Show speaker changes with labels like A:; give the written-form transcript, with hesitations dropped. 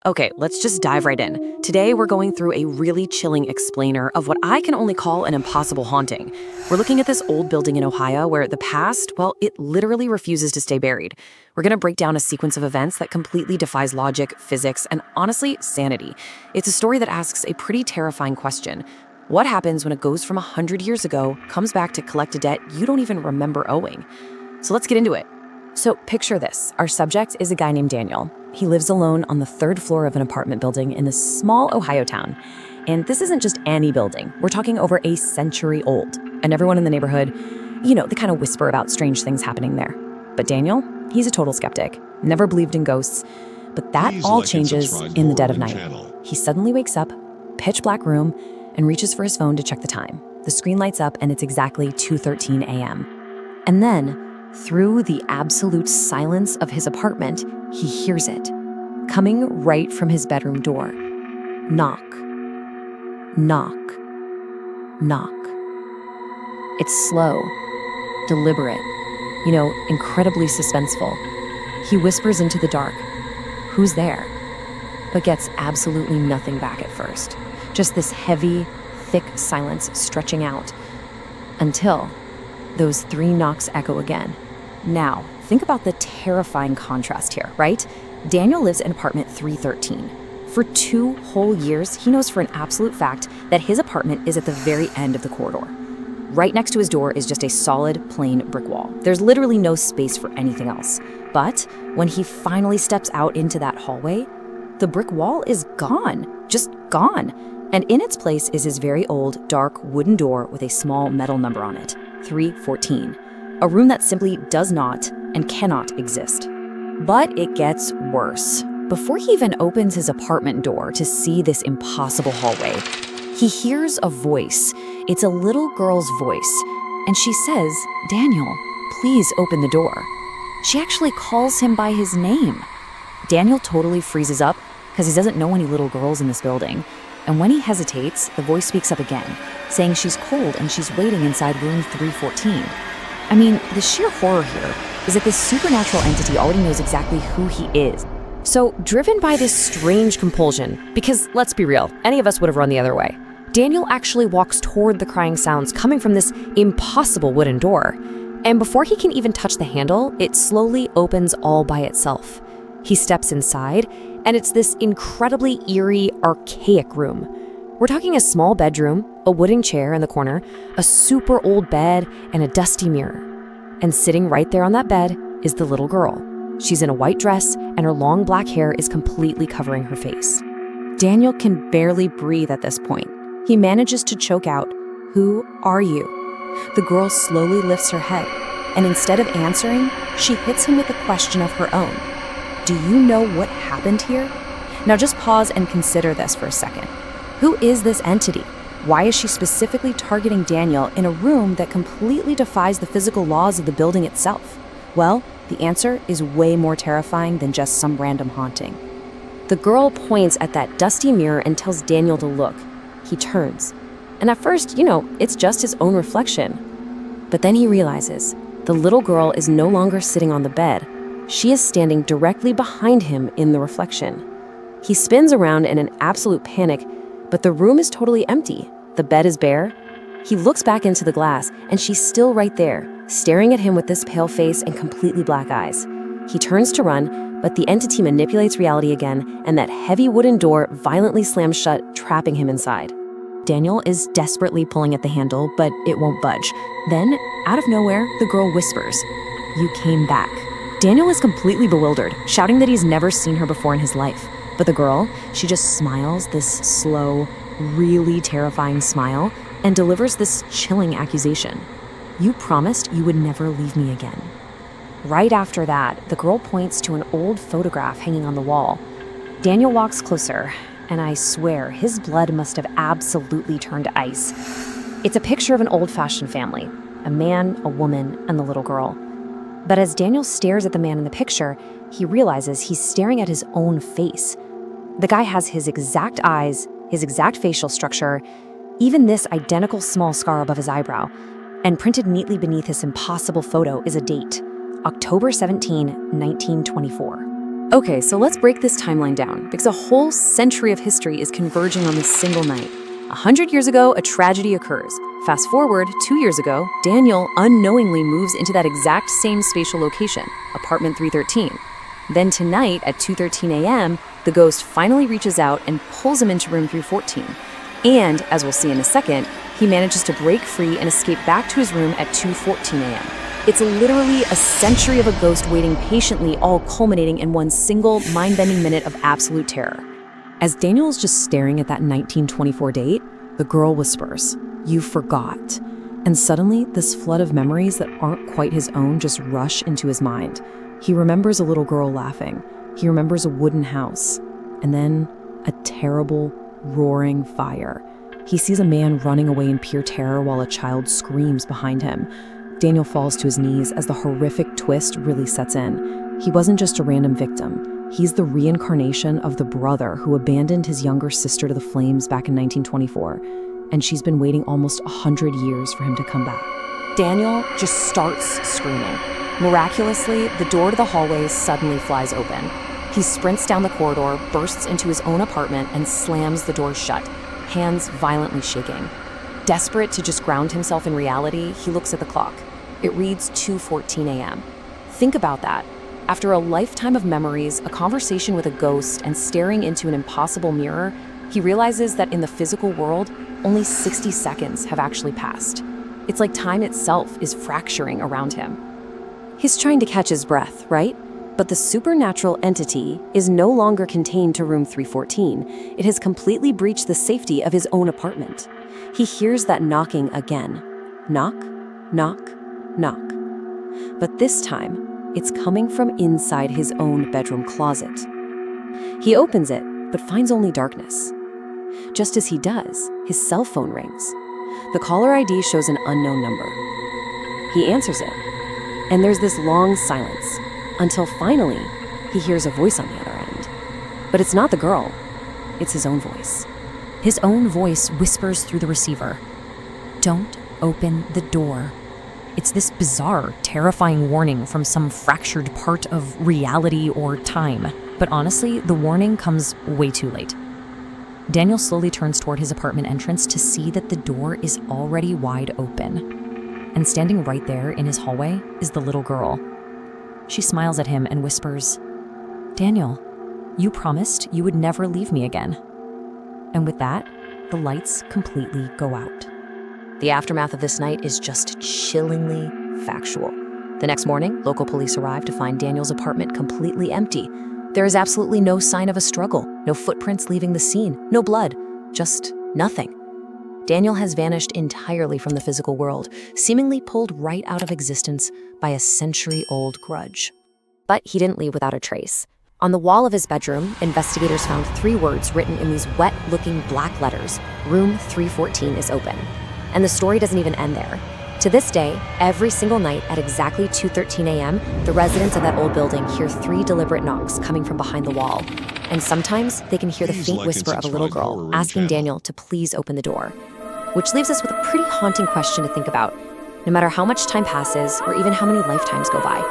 A: Okay, let's just dive right in. Today, we're going through a really chilling explainer of what I can only call an impossible haunting. We're looking at this old building in Ohio where the past, well, it literally refuses to stay buried. We're going to break down a sequence of events that completely defies logic, physics, and honestly, sanity. It's a story that asks a pretty terrifying question. What happens when a ghost from 100 years ago comes back to collect a debt you don't even remember owing? So let's get into it. So picture this. Our subject is a guy named Daniel. He lives alone on the third floor of an apartment building in this small Ohio town. And this isn't just any building. We're talking over a century old. And everyone in the neighborhood, they kind of whisper about strange things happening there. But Daniel, he's a total skeptic, never believed in ghosts. But that all changes in the dead of night. He suddenly wakes up, pitch black room, and reaches for his phone to check the time. The screen lights up and it's exactly 2:13 a.m. And then, through the absolute silence of his apartment, he hears it, coming right from his bedroom door. Knock, knock, knock. It's slow, deliberate, incredibly suspenseful. He whispers into the dark, "Who's there?" but gets absolutely nothing back at first. Just this heavy, thick silence stretching out until those three knocks echo again. Now, think about the terrifying contrast here, right? Daniel lives in apartment 313. For 2 whole years, he knows for an absolute fact that his apartment is at the very end of the corridor. Right next to his door is just a solid, plain brick wall. There's literally no space for anything else. But when he finally steps out into that hallway, the brick wall is gone, just gone. And in its place is his very old, dark wooden door with a small metal number on it, 314. A room that simply does not and cannot exist. But it gets worse. Before he even opens his apartment door to see this impossible hallway, he hears a voice. It's a little girl's voice, and she says, "Daniel, please open the door." She actually calls him by his name. Daniel totally freezes up because he doesn't know any little girls in this building. And when he hesitates, the voice speaks up again, saying she's cold and she's waiting inside room 314. I mean, the sheer horror here is that this supernatural entity already knows exactly who he is. So, driven by this strange compulsion, because let's be real, any of us would have run the other way, Daniel actually walks toward the crying sounds coming from this impossible wooden door. And before he can even touch the handle, it slowly opens all by itself. He steps inside, and it's this incredibly eerie, archaic room. We're talking a small bedroom, a wooden chair in the corner, a super old bed, and a dusty mirror. And sitting right there on that bed is the little girl. She's in a white dress, and her long black hair is completely covering her face. Daniel can barely breathe at this point. He manages to choke out, "Who are you?" The girl slowly lifts her head, and instead of answering, she hits him with a question of her own. "Do you know what happened here?" Now just pause and consider this for a second. Who is this entity? Why is she specifically targeting Daniel in a room that completely defies the physical laws of the building itself? Well, the answer is way more terrifying than just some random haunting. The girl points at that dusty mirror and tells Daniel to look. He turns. And at first, it's just his own reflection. But then he realizes the little girl is no longer sitting on the bed. She is standing directly behind him in the reflection. He spins around in an absolute panic, but the room is totally empty. The bed is bare. He looks back into the glass, and she's still right there, staring at him with this pale face and completely black eyes. He turns to run, but the entity manipulates reality again, and that heavy wooden door violently slams shut, trapping him inside. Daniel is desperately pulling at the handle, but it won't budge. Then, out of nowhere, the girl whispers, "You came back." Daniel is completely bewildered, shouting that he's never seen her before in his life. But the girl, she just smiles this slow, really terrifying smile and delivers this chilling accusation. "You promised you would never leave me again." Right after that, the girl points to an old photograph hanging on the wall. Daniel walks closer, and I swear his blood must have absolutely turned to ice. It's a picture of an old-fashioned family, a man, a woman, and the little girl. But as Daniel stares at the man in the picture, he realizes he's staring at his own face. The guy has his exact eyes, his exact facial structure, even this identical small scar above his eyebrow. And printed neatly beneath this impossible photo is a date, October 17, 1924. Okay, so let's break this timeline down, because a whole century of history is converging on this single night. 100 years ago, a tragedy occurs. Fast forward, 2 years ago, Daniel unknowingly moves into that exact same spatial location, apartment 313. Then tonight, at 2:13 a.m., the ghost finally reaches out and pulls him into room 314. And, as we'll see in a second, he manages to break free and escape back to his room at 2:14 a.m. It's literally a century of a ghost waiting patiently, all culminating in one single, mind-bending minute of absolute terror. As Daniel's just staring at that 1924 date, the girl whispers, "You forgot." And suddenly, this flood of memories that aren't quite his own just rush into his mind. He remembers a little girl laughing. He remembers a wooden house. And then, a terrible, roaring fire. He sees a man running away in pure terror while a child screams behind him. Daniel falls to his knees as the horrific twist really sets in. He wasn't just a random victim. He's the reincarnation of the brother who abandoned his younger sister to the flames back in 1924. And she's been waiting almost 100 years for him to come back. Daniel just starts screaming. Miraculously, the door to the hallway suddenly flies open. He sprints down the corridor, bursts into his own apartment, and slams the door shut, hands violently shaking. Desperate to just ground himself in reality, he looks at the clock. It reads 2:14 a.m. Think about that. After a lifetime of memories, a conversation with a ghost, and staring into an impossible mirror, he realizes that in the physical world, only 60 seconds have actually passed. It's like time itself is fracturing around him. He's trying to catch his breath, right? But the supernatural entity is no longer contained to room 314. It has completely breached the safety of his own apartment. He hears that knocking again. Knock, knock, knock. But this time, it's coming from inside his own bedroom closet. He opens it, but finds only darkness. Just as he does, his cell phone rings. The caller ID shows an unknown number. He answers it, and there's this long silence, until finally, he hears a voice on the other end. But it's not the girl, it's his own voice. His own voice whispers through the receiver, "Don't open the door." It's this bizarre, terrifying warning from some fractured part of reality or time. But honestly, the warning comes way too late. Daniel slowly turns toward his apartment entrance to see that the door is already wide open. And standing right there in his hallway is the little girl. She smiles at him and whispers, "Daniel, you promised you would never leave me again." And with that, the lights completely go out. The aftermath of this night is just chillingly factual. The next morning, local police arrive to find Daniel's apartment completely empty. There is absolutely no sign of a struggle, no footprints leaving the scene, no blood, just nothing. Daniel has vanished entirely from the physical world, seemingly pulled right out of existence by a century-old grudge. But he didn't leave without a trace. On the wall of his bedroom, investigators found 3 words written in these wet-looking black letters: "Room 314 is open." And the story doesn't even end there. To this day, every single night at exactly 2:13 a.m., the residents of that old building hear 3 deliberate knocks coming from behind the wall. And sometimes they can hear the faint whisper of a little girl asking Daniel to please open the door. Which leaves us with a pretty haunting question to think about. No matter how much time passes, or even how many lifetimes go by,